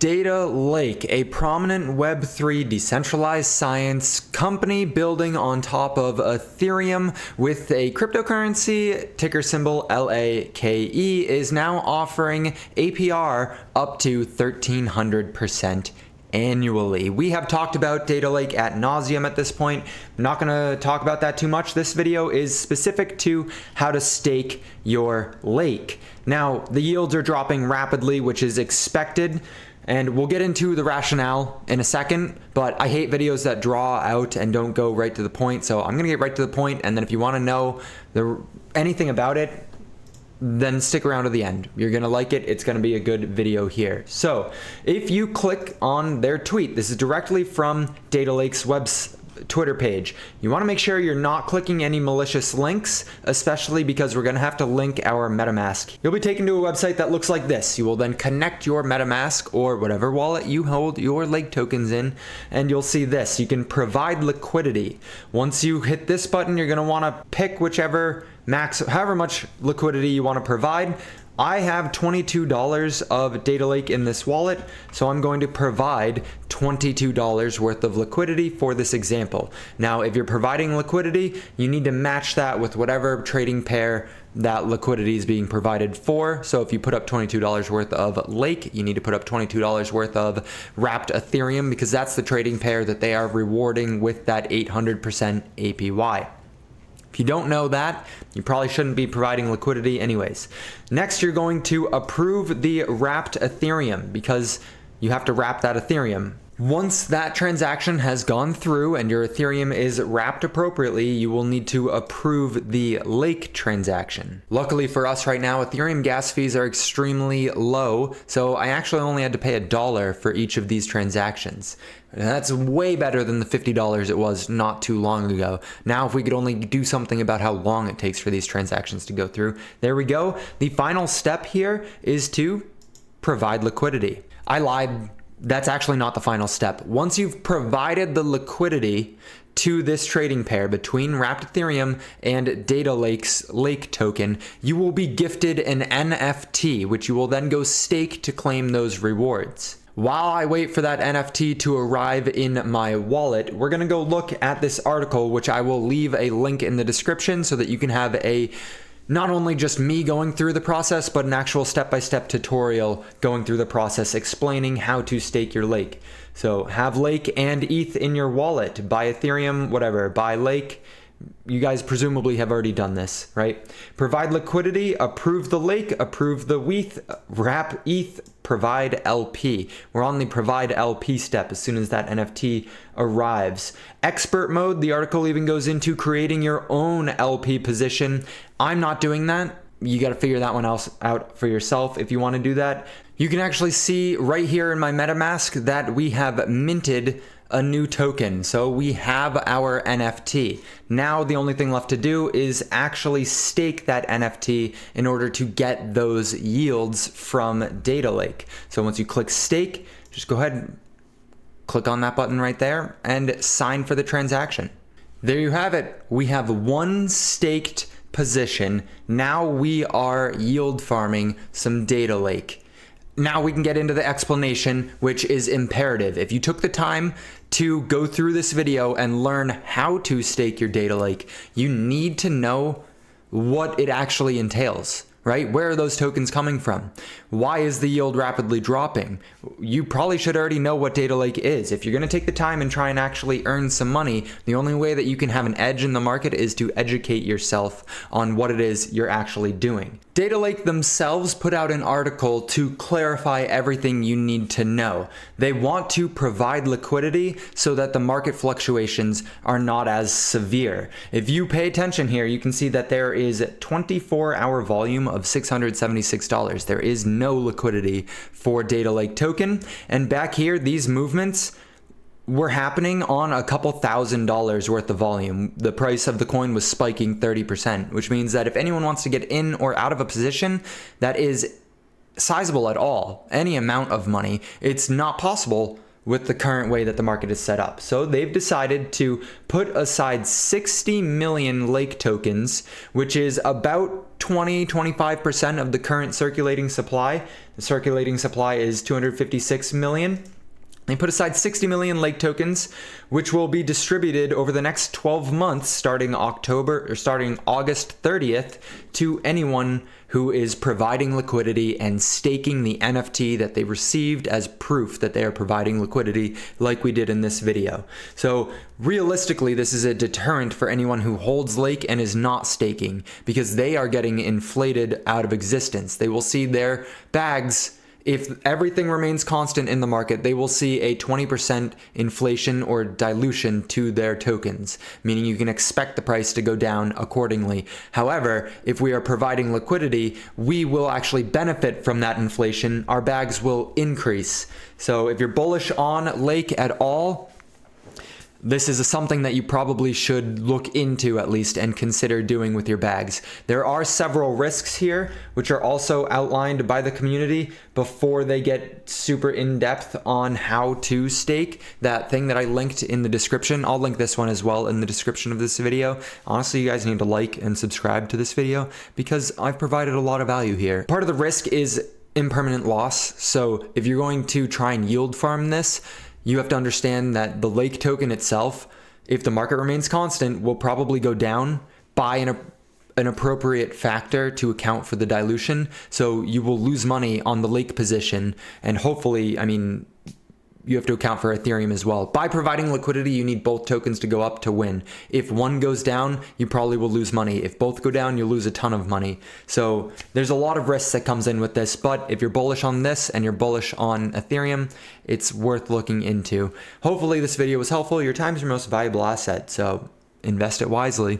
Datalake, a prominent Web3 decentralized science company building on top of Ethereum with a cryptocurrency, ticker symbol LAKE, is now offering APR up to 1,300% annually. We have talked about Datalake ad nauseum at this point. I'm not going to talk about that too much. This video is specific to how to stake your lake. Now, the yields are dropping rapidly, which is expected, and we'll get into the rationale in a second, but I hate videos that draw out and don't go right to the point, so I'm going to get right to the point, and then if you want to know anything about it, then stick around to the end. You're gonna like it. It's gonna be a good video here. So if you click on their tweet, this is directly from Datalake's Twitter page. You wanna make sure you're not clicking any malicious links, especially because we're gonna have to link our MetaMask. You'll be taken to a website that looks like this. You will then connect your MetaMask or whatever wallet you hold your lake tokens in, and you'll see this. You can provide liquidity. Once you hit this button, you're gonna wanna pick whichever however much liquidity you want to provide. I have $22 of Datalake in this wallet, so I'm going to provide $22 worth of liquidity for this example. Now, if you're providing liquidity, you need to match that with whatever trading pair that liquidity is being provided for. So if you put up $22 worth of Lake, you need to put up $22 worth of wrapped Ethereum, because that's the trading pair that they are rewarding with that 800% APY. If you don't know that, you probably shouldn't be providing liquidity anyways. Next, you're going to approve the wrapped Ethereum, because you have to wrap that Ethereum. Once that transaction has gone through and your Ethereum is wrapped appropriately, you will need to approve the Lake transaction. Luckily for us right now, Ethereum gas fees are extremely low, so I actually only had to pay $1 for each of these transactions. And that's way better than the $50 it was not too long ago. Now, if we could only do something about how long it takes for these transactions to go through. There we go. The final step here is to provide liquidity. I lied. That's actually not the final step. Once you've provided the liquidity to this trading pair between wrapped Ethereum and Datalake's Lake token, you will be gifted an NFT, which you will then go stake to claim those rewards. While I wait for that NFT to arrive in my wallet, we're gonna go look at this article, which I will leave a link in the description so that you can have not only just me going through the process, but an actual step-by-step tutorial going through the process explaining how to stake your lake. So have Lake and ETH in your wallet, buy Ethereum, whatever, buy Lake. You guys presumably have already done this, right? Provide liquidity, approve the Lake, approve the ETH, wrap ETH, provide LP. We're on the provide LP step as soon as that NFT arrives. Expert mode, the article even goes into creating your own LP position. I'm not doing that. You got to figure that one else out for yourself if you want to do that. You can actually see right here in my MetaMask that we have minted a new token. So we have our NFT. Now the only thing left to do is actually stake that NFT in order to get those yields from Datalake. So once you click stake, just go ahead and click on that button right there and sign for the transaction. There you have it. We have one staked position. Now we are yield farming some Datalake. Now we can get into the explanation, which is imperative. If you took the time to go through this video and learn how to stake your Datalake, you need to know what it actually entails, right? Where are those tokens coming from? Why is the yield rapidly dropping? You probably should already know what Datalake is. If you're going to take the time and try and actually earn some money, the only way that you can have an edge in the market is to educate yourself on what it is you're actually doing. Datalake themselves put out an article to clarify everything you need to know. They want to provide liquidity so that the market fluctuations are not as severe. If you pay attention here, you can see that there is 24-hour volume of $676. There is no liquidity for Datalake token. And back here, these movements were happening on a couple $1,000s worth of volume. The price of the coin was spiking 30%, which means that if anyone wants to get in or out of a position that is sizable at all, any amount of money, it's not possible with the current way that the market is set up. So they've decided to put aside 60 million Lake tokens, which is about 25% of the current circulating supply. The circulating supply is 256 million. They put aside 60 million Lake tokens, which will be distributed over the next 12 months, starting August 30th, to anyone who is providing liquidity and staking the NFT that they received as proof that they are providing liquidity, like we did in this video. So realistically, this is a deterrent for anyone who holds Lake and is not staking, because they are getting inflated out of existence. They will see their bags. If everything remains constant in the market, they will see a 20% inflation or dilution to their tokens, meaning you can expect the price to go down accordingly. However, if we are providing liquidity, we will actually benefit from that inflation. Our bags will increase. So if you're bullish on Lake at all, this is something that you probably should look into at least and consider doing with your bags. There are several risks here, which are also outlined by the community before they get super in-depth on how to stake. That thing that I linked in the description, I'll link this one as well in the description of this video. Honestly, you guys need to like and subscribe to this video because I've provided a lot of value here. Part of the risk is impermanent loss. So if you're going to try and yield farm this, you have to understand that the Lake token itself, if the market remains constant, will probably go down by an appropriate factor to account for the dilution. So you will lose money on the Lake position, and hopefully, I mean, you have to account for Ethereum as well. By providing liquidity, you need both tokens to go up to win. If one goes down, you probably will lose money. If both go down, you'll lose a ton of money. So there's a lot of risks that comes in with this, but if you're bullish on this and you're bullish on Ethereum, it's worth looking into. Hopefully this video was helpful. Your time is your most valuable asset, so invest it wisely.